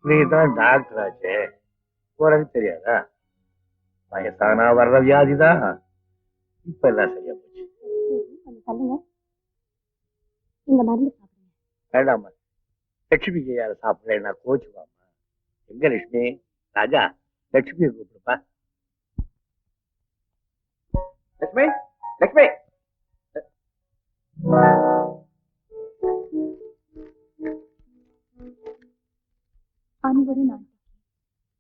நீதான் டாக்டர் ஆச்சே, உனக்கு தெரியாதா? வயசானா வர்ற வியாதிதான். இப்ப எல்லாம் சரியா போச்சு. இந்த மருந்து சாப்பிடுங்க. வேண்டாமா, லட்சுமிக்கு யார சாப்பிடல கோச்சுவாமா. எங்க லட்சுமி? ராஜா, லட்சுமியை கூப்பிடுப்பா. லட்சுமி, லட்சுமி. அன்புடன்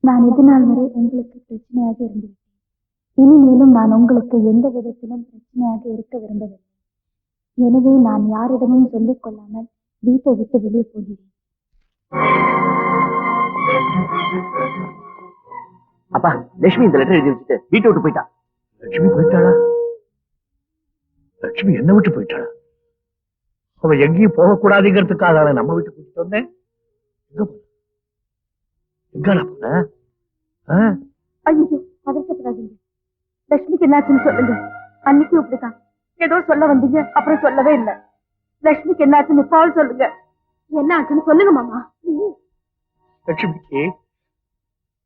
நான் இது நாள் வரை உங்களுக்கு பிரச்சனையாக இருந்துவிட்டேன். இனிமேலும் நான் உங்களுக்கு எந்த விதத்திலும் பிரச்சனையாக இருக்க விரும்பவில்லை. எனவே நான் யாரிடமும் சொல்லிக் கொள்ளாமல் வீட்டை விட்டு வெளியே போகிறேன். அப்பா, லட்சுமி இந்த லெட்டர் எழுதி வச்சுட்டு வீட்டை விட்டு போயிட்டா. லட்சுமி போயிட்டாளா? லட்சுமி என்ன விட்டு போயிட்டாளா? அவ எங்கேயும் போகக்கூடாதுங்கிறதுக்காக அவன் நம்ம வீட்டு கூட்டிட்டு வந்தேன். எங்க போன? ஐயோ, பதற்றப்படாதீங்க. லட்சுமிக்கு என்னாச்சுன்னு சொல்லுங்க. அன்னைக்கு இப்படிதான் ஏதோ சொல்ல வந்தீங்க, அப்புறம் சொல்லவே இல்லை. லட்சுமிக்கு என்னாச்சுன்னு பால் சொல்லுங்க. என்ன ஆச்சுன்னு சொல்லுங்க மாமா. லட்சுமிக்கு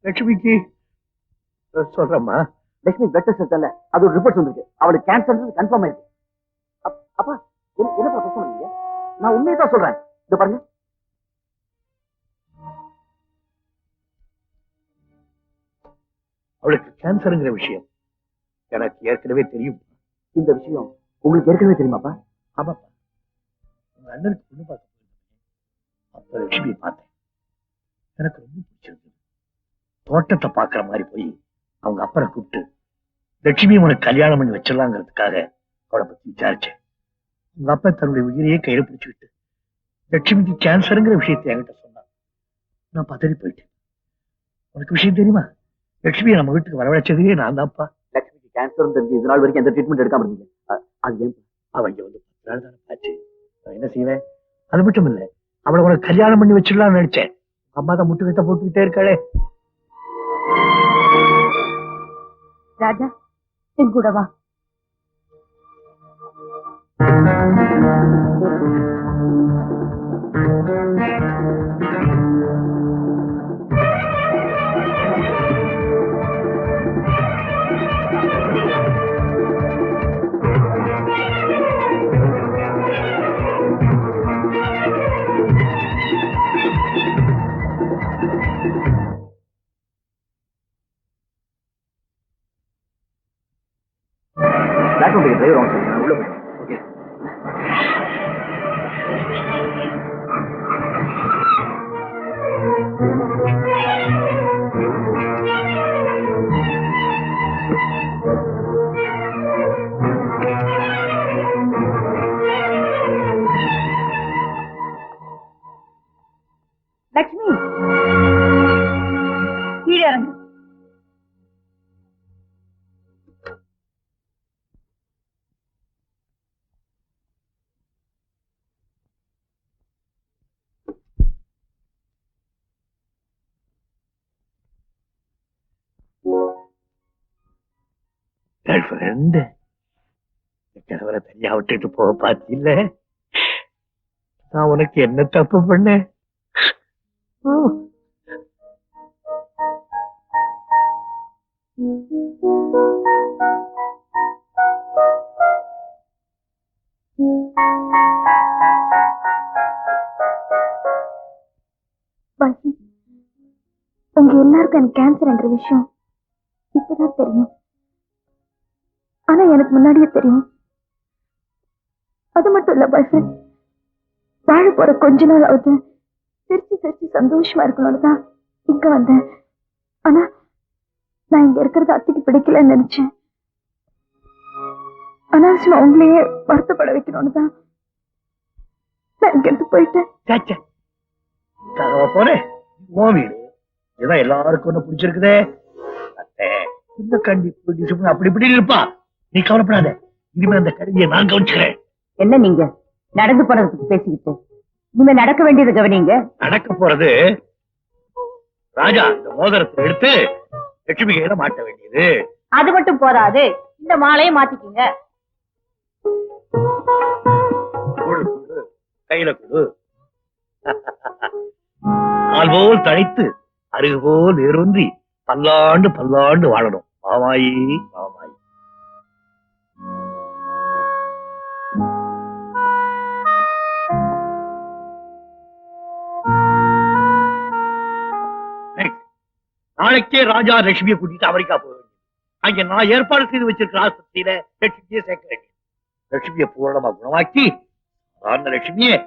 லட்சுமிக்கு சொல்றம்மா. லட்சுமி பிளட் டெஸ்ட் இல்ல, அது ஒரு ரிப்போர்ட் வந்திருக்கு. அவளுக்கு கேன்சர் கன்ஃபார்ம் ஆயிருக்கு. அப்பா, என்னப்பா பேச வரீங்க? நான் உண்மையை தான் சொல்றேன். இத பாருங்க. அவளுக்கு கேன்சருங்கிற விஷயம் எனக்கு ஏற்கனவே தெரியும். இந்த விஷயம் உங்களுக்கு ஏற்கனவே தெரியுமாப்பா? ஆமாப்பா, உங்க அண்ணனுக்கு பொண்ணு பார்க்க போயிருந்தேன். அப்ப லட்சுமியை பார்த்தேன். எனக்கு ரொம்ப பிடிச்சிருந்தது. தோட்டத்தை பாக்குற மாதிரி போய் அவங்க அப்பனை கூப்பிட்டு லட்சுமி உனக்கு கல்யாணம் பண்ணி வச்சிடலாங்கிறதுக்காக அவளை பத்தி விசாரிச்சேன். உங்க அப்பா தன்னுடைய உயிரையே கையில பிடிச்சுக்கிட்டு லட்சுமிக்கு கேன்சருங்கிற விஷயத்தை என்கிட்ட சொன்னான். நான் பதறி போயிட்டேன். உனக்கு விஷயம் தெரியுமா? லட்சுமியை நம்ம வீட்டுக்கு வரவழைச்சதே நான் தான்ப்பா. லட்சுமிக்கு கேன்சர் தெரிஞ்சு இது நாள் வரைக்கும் எந்த ட்ரீட்மெண்ட் எடுக்காம இருந்தீங்க. அது ஏன்? அவன் இங்க வந்து 10 நாள் தானே ஆச்சு. நான் என்ன செய்வேன்? அது மட்டும் இல்ல, அவளை உனக்கு கல்யாணம் பண்ணி வச்சிடலாம்னு நினைச்சேன். அம்மா தான் முட்டுக்கிட்ட போட்டுக்கிட்டே இருக்காளே. ராஜா, என் கூட வா. டிரைவர் உள்ள போய். ஓகே. லட்சுமி, கீழே இறங்கு. கணவரை தனியா விட்டுட்டு போக பாத்தியில்ல, நான் உனக்கு என்ன தப்பு பண்ணேன்? உங்க எல்லாருக்கும் எனக்கு கேன்சர்ங்கிற விஷயம் இப்பதான் தெரியும். ஆனா எனக்கு முன்னாடியே தெரியும். அது மட்டும் இல்ல பாய்ஃப்ரெண்ட், வாழ போற கொஞ்ச நாள் ஆகுது சிரிச்சு சிரிச்சு சந்தோஷமா இருக்கணும்னு தான் இங்க வந்தேன். ஆனா நான் இங்க இருக்கிறது அத்தைக்கு பிடிக்கலன்னு நினைச்சேன். அனாவசியமா உங்களையே வருத்தப்பட வைக்கணும்னு தான் நான் இங்க இருந்து போயிட்டேன். போறேன் வீடு இதான் எல்லாருக்கும் ஒண்ணு பிடிச்சிருக்குதே. இந்த கண்டிப்பு அப்படி இப்படி இருப்பா. நீ கவலைப்படாத, இனிமே அந்த கருவியை நான் கவனிச்சுக்கிறேன். என்ன நீங்க நடந்து போறதை பத்தி பேசிக்கிட்டு இனிமே நடக்க வேண்டியது கவனிங்க. நடக்க போறது ராஜா இந்த மோதிரத்தை எடுத்து லட்சுமி கையில மாட்ட வேண்டியது. அது மட்டும் போதாது, இந்த மாலையை மாத்திக்கிங்க. கொடு கையில கொடு. பால் போல் தழைத்து அருகு போல் வேரூன்றி பல்லாண்டு பல்லாண்டு வாழணும். மாமாயி மாமாயி. நாளைக்கே ராஜா லட்சுமியை கூட்டிட்டு அமெரிக்கா போக வேண்டியது. அங்க நான் ஏற்பாடு செய்து வச்சிருக்கிற ஆஸ்பத்திரியில லட்சுமியை சேர்க்க வேண்டியது. லட்சுமியை பூரணமா குணமாக்கி அந்த லட்சுமியை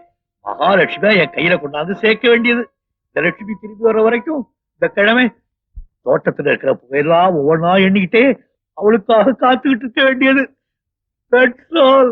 மகாலட்சுமியா என் கையில கொண்டாந்து சேர்க்க வேண்டியது. இந்த லட்சுமி திரும்பி வர்ற வரைக்கும் இந்த கிழமை தோட்டத்துல இருக்கிற புகையெல்லாம் ஒவ்வொன்றா எண்ணிக்கிட்டே அவளுக்காக காத்துக்கிட்டு இருக்க வேண்டியது. That's all.